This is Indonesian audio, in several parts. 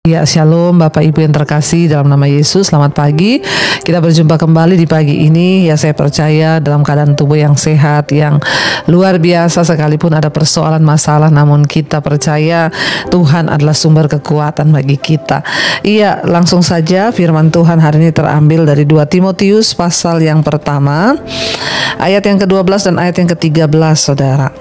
Ya, shalom Bapak Ibu yang terkasih dalam nama Yesus. Selamat pagi. Kita berjumpa kembali di pagi ini. Ya, saya percaya dalam keadaan tubuh yang sehat, yang luar biasa, sekalipun ada persoalan masalah, namun kita percaya Tuhan adalah sumber kekuatan bagi kita. Iya, langsung saja firman Tuhan hari ini terambil dari 2 Timotius pasal yang pertama, ayat yang ke-12 dan ayat yang ke-13, Saudara.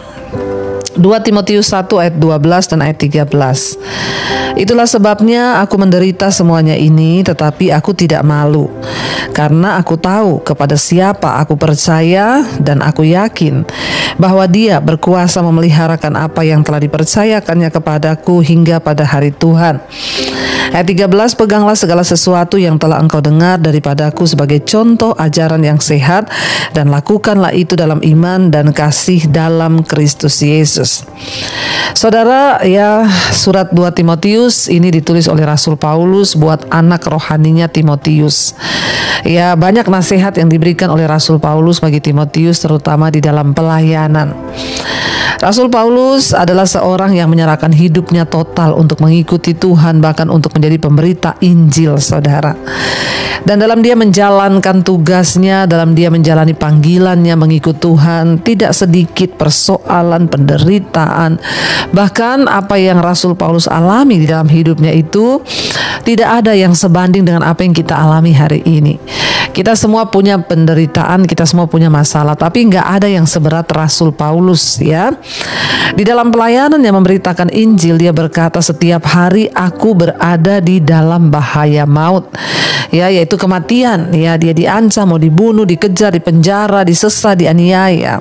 2 Timotius 1 ayat 12 dan ayat 13. Itulah sebabnya aku menderita semuanya ini, tetapi aku tidak malu, karena aku tahu kepada siapa aku percaya, dan aku yakin bahwa Dia berkuasa memeliharakan apa yang telah dipercayakannya kepadaku hingga pada hari Tuhan. Ayat 13, peganglah segala sesuatu yang telah engkau dengar daripadaku sebagai contoh ajaran yang sehat, dan lakukanlah itu dalam iman dan kasih dalam Kristus Yesus. Saudara, ya, surat 2 Timotius ini ditulis oleh Rasul Paulus buat anak rohaninya Timotius. Ya, banyak nasihat yang diberikan oleh Rasul Paulus bagi Timotius, terutama di dalam pelayanan. Rasul Paulus adalah seorang yang menyerahkan hidupnya total untuk mengikuti Tuhan, bahkan untuk menjadi pemberita Injil, saudara. Dan dalam dia menjalankan tugasnya, dalam dia menjalani panggilannya mengikut Tuhan, tidak sedikit persoalan, penderitaan. Bahkan apa yang Rasul Paulus alami di dalam hidupnya itu tidak ada yang sebanding dengan apa yang kita alami hari ini. Kita semua punya penderitaan, kita semua punya masalah, tapi nggak ada yang seberat Rasul Paulus, ya. Di dalam pelayanan yang memberitakan Injil, dia berkata, setiap hari aku berada di dalam bahaya maut, ya, yaitu kematian. Ya, dia diancam, mau dibunuh, dikejar, dipenjara, disesah, dianiaya.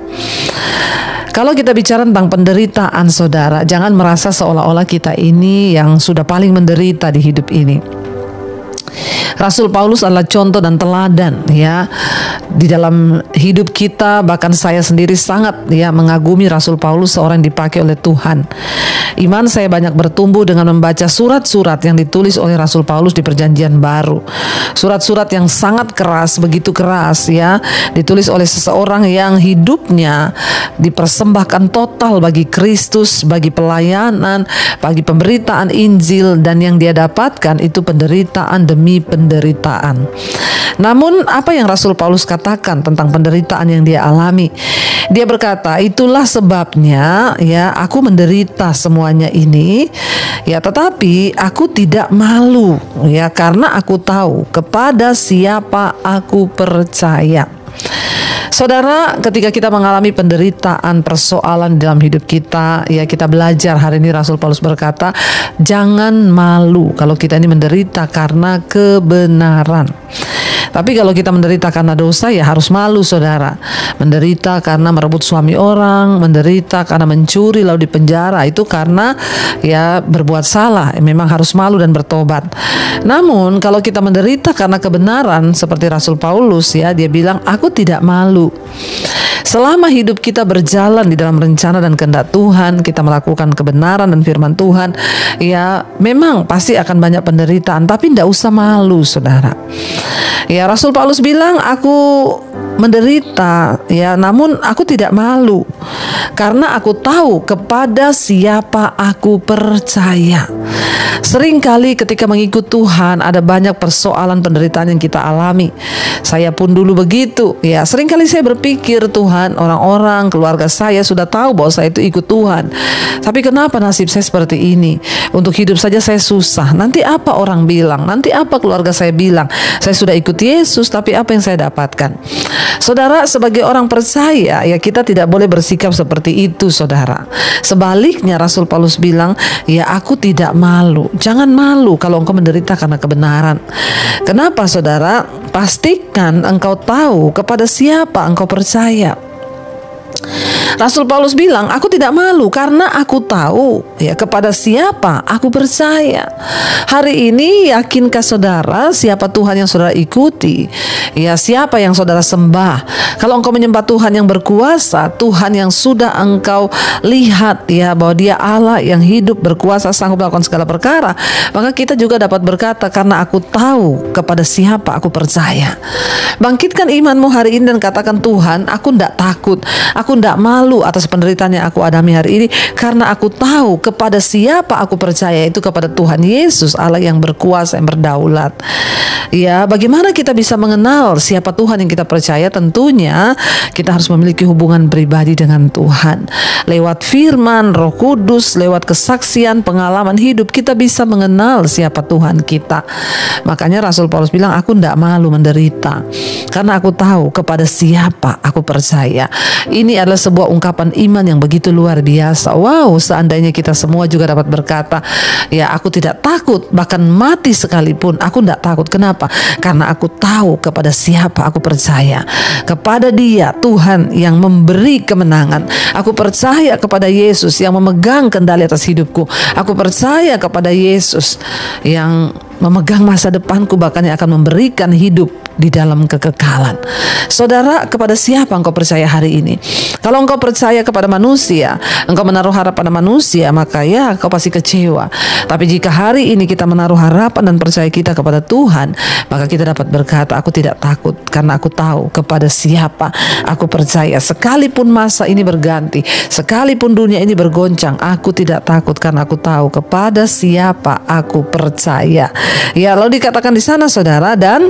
Kalau kita bicara tentang penderitaan, saudara, jangan merasa seolah-olah kita ini yang sudah paling menderita di hidup ini. Rasul Paulus adalah contoh dan teladan, ya, di dalam hidup kita. Bahkan saya sendiri sangat, ya, mengagumi Rasul Paulus, seorang yang dipakai oleh Tuhan. Iman saya banyak bertumbuh dengan membaca surat-surat yang ditulis oleh Rasul Paulus di Perjanjian Baru. Surat-surat yang sangat keras, begitu keras, ya, ditulis oleh seseorang yang hidupnya dipersembahkan total bagi Kristus, bagi pelayanan, bagi pemberitaan Injil, dan yang dia dapatkan itu penderitaan demi penderitaan. Namun apa yang Rasul Paulus katakan tentang penderitaan yang dia alami? Dia berkata, itulah sebabnya, ya, aku menderita semuanya ini, ya, tetapi aku tidak malu, ya, karena aku tahu kepada siapa aku percaya. Saudara, ketika kita mengalami penderitaan, persoalan dalam hidup kita, ya, kita belajar. Hari ini Rasul Paulus berkata, jangan malu kalau kita ini menderita karena kebenaran. Tapi kalau kita menderita karena dosa, ya harus malu, saudara. Menderita karena merebut suami orang, menderita karena mencuri lalu dipenjara, itu karena, ya, berbuat salah. Memang harus malu dan bertobat. Namun kalau kita menderita karena kebenaran, seperti Rasul Paulus, ya, dia bilang, aku tidak malu. Selama hidup kita berjalan di dalam rencana dan kehendak Tuhan, kita melakukan kebenaran dan firman Tuhan, ya, memang pasti akan banyak penderitaan, tapi tidak usah malu, saudara. Ya, Rasul Paulus bilang, aku menderita, ya, namun aku tidak malu, karena aku tahu kepada siapa aku percaya. Seringkali ketika mengikut Tuhan ada banyak persoalan, penderitaan yang kita alami. Saya pun dulu begitu, ya. Seringkali saya berpikir, Tuhan, orang-orang keluarga saya sudah tahu bahwa saya itu ikut Tuhan, tapi kenapa nasib saya seperti ini? Untuk hidup saja saya susah. Nanti apa orang bilang? Nanti apa keluarga saya bilang? Saya sudah ikut Yesus, tapi apa yang saya dapatkan? Saudara, sebagai orang percaya, ya, kita tidak boleh bersikap seperti itu, saudara. Sebaliknya Rasul Paulus bilang, ya, aku tidak malu. Jangan malu kalau engkau menderita karena kebenaran. Kenapa, saudara? Pastikan engkau tahu kepada siapa engkau percaya. Rasul Paulus bilang, aku tidak malu karena aku tahu, ya, kepada siapa aku percaya. Hari ini yakinkah saudara siapa Tuhan yang saudara ikuti? Ya, siapa yang saudara sembah? Kalau engkau menyembah Tuhan yang berkuasa, Tuhan yang sudah engkau lihat, ya, bahwa Dia Allah yang hidup, berkuasa, sanggup melakukan segala perkara, maka kita juga dapat berkata, karena aku tahu kepada siapa aku percaya. Bangkitkan imanmu hari ini dan katakan, Tuhan, aku tidak takut, aku tidak malu malu atas penderitaan yang aku alami hari ini, karena aku tahu kepada siapa aku percaya, itu kepada Tuhan Yesus, Allah yang berkuasa, yang berdaulat. Ya, bagaimana kita bisa mengenal siapa Tuhan yang kita percaya? Tentunya kita harus memiliki hubungan pribadi dengan Tuhan. Lewat firman, Roh Kudus, lewat kesaksian, pengalaman hidup, kita bisa mengenal siapa Tuhan kita. Makanya Rasul Paulus bilang, aku tidak malu menderita, karena aku tahu kepada siapa aku percaya. Ini adalah sebuah ungkapan iman yang begitu luar biasa. Wow, seandainya kita semua juga dapat berkata, ya aku tidak takut, bahkan mati sekalipun aku tidak takut. Kenapa? Karena aku tahu kepada siapa aku percaya. Kepada Dia, Tuhan yang memberi kemenangan. Aku percaya kepada Yesus yang memegang kendali atas hidupku. Aku percaya kepada Yesus yang memegang masa depanku, bahkan yang akan memberikan hidup di dalam kekekalan. Saudara, kepada siapa engkau percaya hari ini? Kalau engkau percaya kepada manusia, engkau menaruh harapan pada manusia, maka ya kau pasti kecewa. Tapi jika hari ini kita menaruh harapan dan percaya kita kepada Tuhan, maka kita dapat berkata, aku tidak takut, karena aku tahu kepada siapa aku percaya. Sekalipun masa ini berganti, sekalipun dunia ini bergoncang, aku tidak takut, karena aku tahu kepada siapa aku percaya. Ya, lalu dikatakan di sana, saudara, dan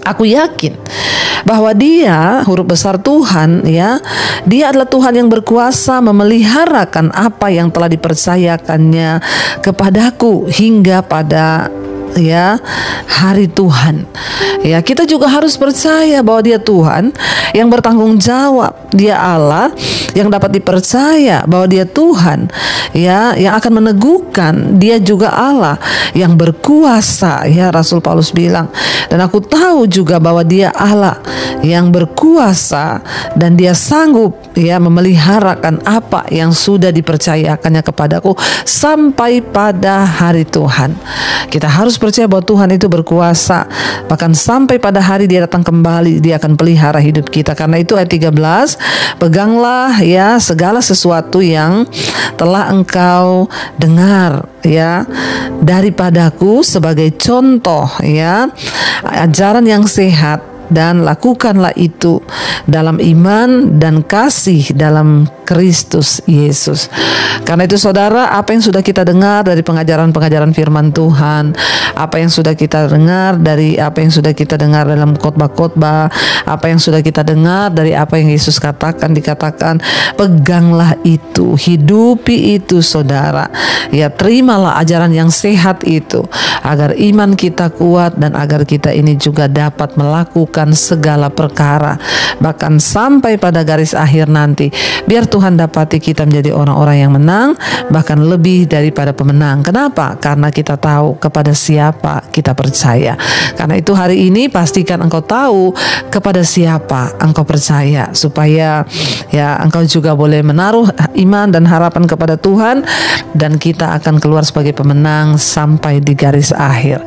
aku yakin bahwa Dia, huruf besar Tuhan, ya, Dia adalah Tuhan yang berkuasa memeliharakan apa yang telah dipercayakannya kepadaku hingga pada hari Tuhan. Ya, kita juga harus percaya bahwa Dia Tuhan yang bertanggung jawab. Dia Allah yang dapat dipercaya, bahwa Dia Tuhan yang akan meneguhkan. Dia juga Allah yang berkuasa, ya, Rasul Paulus bilang. Dan aku tahu juga bahwa Dia Allah yang berkuasa dan Dia sanggup memeliharakan apa yang sudah dipercayakannya kepadaku sampai pada hari Tuhan. Kita harus percaya bahwa Tuhan itu berkuasa, bahkan sampai pada hari Dia datang kembali, Dia akan pelihara hidup kita. Karena itu ayat 13, peganglah segala sesuatu yang telah engkau dengar daripadaku sebagai contoh ajaran yang sehat, dan lakukanlah itu dalam iman dan kasih dalam Kristus Yesus. Karena itu saudara, apa yang sudah kita dengar dari pengajaran-pengajaran firman Tuhan, apa yang sudah kita dengar dari apa yang sudah kita dengar dalam khotbah-khotbah, apa yang sudah kita dengar dari apa yang Yesus dikatakan, peganglah itu, hidupi itu saudara. Ya, terimalah ajaran yang sehat itu, agar iman kita kuat dan agar kita ini juga dapat melakukan segala perkara, bahkan sampai pada garis akhir nanti, biar Tuhan dapati kita menjadi orang-orang yang menang, bahkan lebih daripada pemenang. Kenapa? Karena kita tahu kepada siapa kita percaya. Karena itu hari ini pastikan engkau tahu kepada siapa engkau percaya, supaya engkau juga boleh menaruh iman dan harapan kepada Tuhan, dan kita akan keluar sebagai pemenang sampai di garis akhir.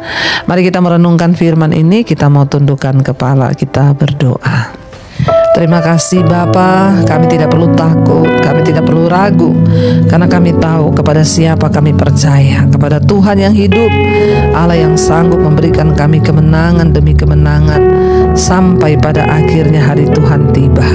Mari kita merenungkan firman ini, kita mau tundukkan kepala, kita berdoa. Terima kasih Bapa, kami tidak perlu takut, kami tidak perlu ragu, karena kami tahu kepada siapa kami percaya, kepada Tuhan yang hidup, Allah yang sanggup memberikan kami kemenangan demi kemenangan sampai pada akhirnya hari Tuhan tiba.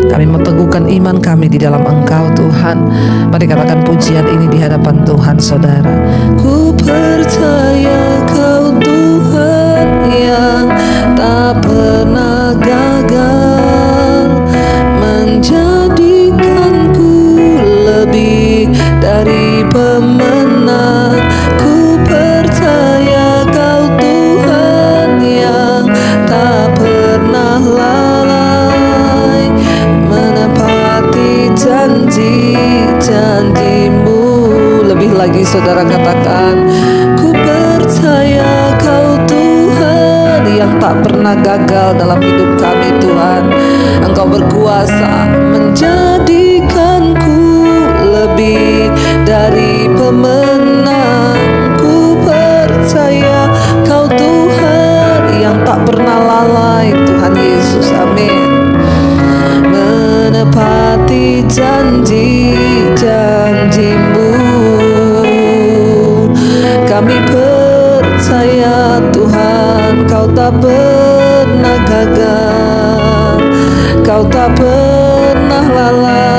Kami menteguhkan iman kami di dalam Engkau Tuhan. Mari katakan pujian ini di hadapan Tuhan saudara. Ku percaya Kau Tuhan yang tak pernah gagal, menjadikanku lebih dari pemenang. Ku percaya Kau Tuhan yang tak pernah lalai, menepati janji-janji-Mu. Lebih lagi saudara katakan, ku percaya Kau Tuhan yang tak pernah gagal dalam hidup kami Tuhan. Engkau berkuasa menjadikanku lebih dari pemenang. Ku percaya Kau Tuhan yang tak pernah lalai Tuhan Yesus, amin. Menepati janji-janji-Mu, kami percaya Tuhan Kau tak pernah gagal, Kau tak pernah lalai,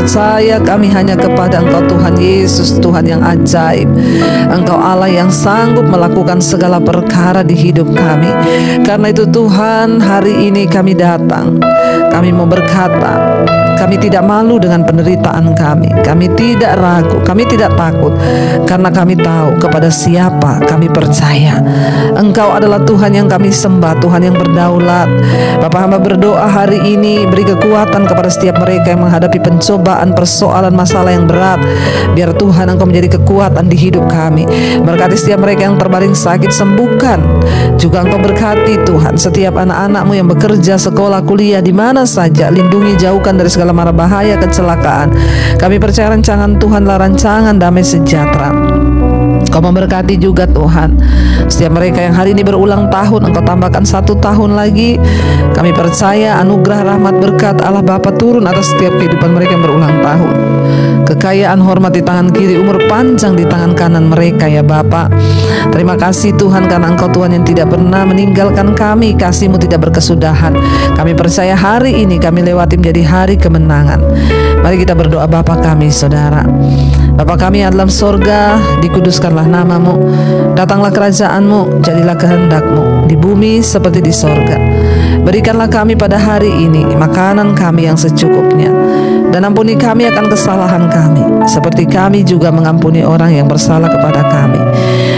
percaya kami hanya kepada Engkau Tuhan Yesus, Tuhan yang ajaib. Engkau Allah yang sanggup melakukan segala perkara di hidup kami. Karena itu Tuhan, hari ini kami datang. Kami mau berkata, kami tidak malu dengan penderitaan kami. Kami tidak ragu, kami tidak takut, karena kami tahu kepada siapa kami percaya. Engkau adalah Tuhan yang kami sembah, Tuhan yang berdaulat. Bapa, hamba berdoa hari ini, beri kekuatan kepada setiap mereka yang menghadapi pencobaan, persoalan, masalah yang berat. Biar Tuhan Engkau menjadi kekuatan di hidup kami. Berkati setiap mereka yang terbaring sakit, sembuhkan. Juga Engkau berkati Tuhan setiap anak-anak-Mu yang bekerja, sekolah, kuliah, di mana saja. Lindungi, jauhkan dari segala mara bahaya, kecelakaan. Kami percaya rancangan Tuhan adalah rancangan damai sejahtera. Kau memberkati juga Tuhan setiap mereka yang hari ini berulang tahun. Engkau tambahkan 1 tahun lagi. Kami percaya anugerah, rahmat, berkat Allah Bapa turun atas setiap kehidupan mereka yang berulang tahun. Kekayaan, hormat di tangan kiri, umur panjang di tangan kanan mereka ya Bapa. Terima kasih Tuhan, karena Engkau Tuhan yang tidak pernah meninggalkan kami. Kasih-Mu tidak berkesudahan. Kami percaya hari ini kami lewati menjadi hari kemenangan. Mari kita berdoa. Bapa kami, Saudara, Bapa kami yang dalam sorga, dikuduskanlah nama-Mu. Datanglah kerajaan-Mu, jadilah kehendak-Mu di bumi seperti di sorga. Berikanlah kami pada hari ini makanan kami yang secukupnya. Dan ampuni kami akan kesalahan kami, seperti kami juga mengampuni orang yang bersalah kepada kami.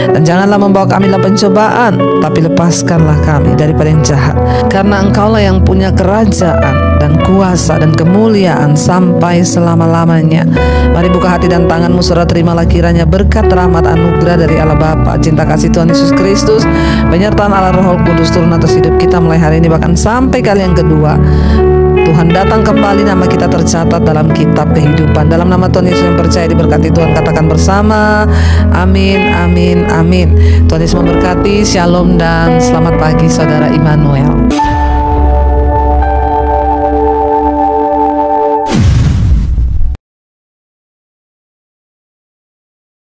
Dan janganlah membawa kami dalam pencobaan, tapi lepaskanlah kami daripada yang jahat. Karena Engkaulah yang punya kerajaan dan kuasa dan kemuliaan sampai selama-lamanya. Mari buka hati dan tanganmu, saudara, terimalah kiranya berkat, rahmat, anugerah dari Allah Bapa, cinta kasih Tuhan Yesus Kristus, penyertaan Allah Roh Kudus turun atas hidup kita mulai hari ini bahkan sampai kali yang kedua. Tuhan datang kembali, nama kita tercatat dalam kitab kehidupan. Dalam nama Tuhan Yesus yang percaya diberkati Tuhan, katakan bersama, amin, amin, amin. Tuhan Yesus memberkati. Shalom dan selamat pagi saudara Immanuel.